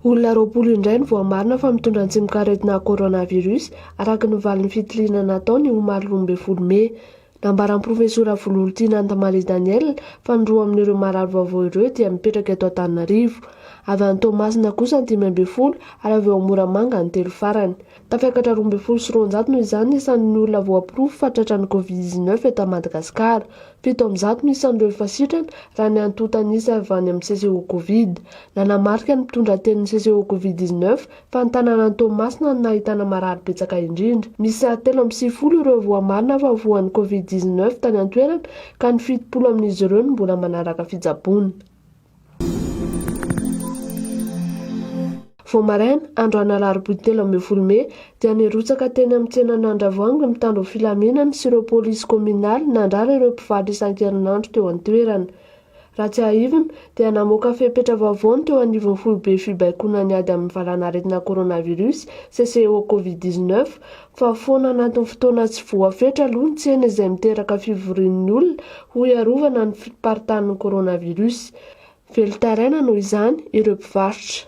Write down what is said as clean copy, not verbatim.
Olona 20 indray ny voamarina fa mitondra ny tsimokaretina coronavirus araka ny valin'ny fitiliana nataony ho 12 Mey. Nambaran'ny profesora VALANARETINA Daniel fa ny roa amin'ireo marary vaovao ireo dia mipetraka eto Antananarivo. Avy any Toamasina kosa ny 15 ary avy ao Moramanga ny 3 farany. Tafiakatra 12,900 noho izany isan'ny olona voaporofo fa tratran'ny Covid-19 eto Madagasikara. 700 no isan'ireo fasitrana raha ny antotana isa avy any amin'ny CCO Covid. Nanamarika ny mpitondra tenin'ny CCO Covid-19 fa ny tanàna Toamasina no nahitana marary betsaka indrindra. Misy 370 ireo voamarina fa voan'ny Covid-19 tany an-toerana ka ny 70 amin'izy ireo no mbola manaraka fitsaboana. Maraina andro ana alarobia 13 Mey dia nirotsaka teny amin'ny tsenan'andravoahangy mitandro filaminana sy ireo polisy kominaly nandrara ireo mpivarotra isan-kerinandro teo an-toerana. Raha tsy haivina dia namoaka fepetra vaovao teo anivon'ny foibe fibaikona ny ady amin'ny valanaretina coronavirus CCO Covid-19 fa foana anatin'ny fotoana tsy voafetra aloha ny tsena izay miteraka fivorian'ny olona ho iarovana ny fiparitahan'ny coronavirus. Velotaraina noho izany ireo mpivarotra.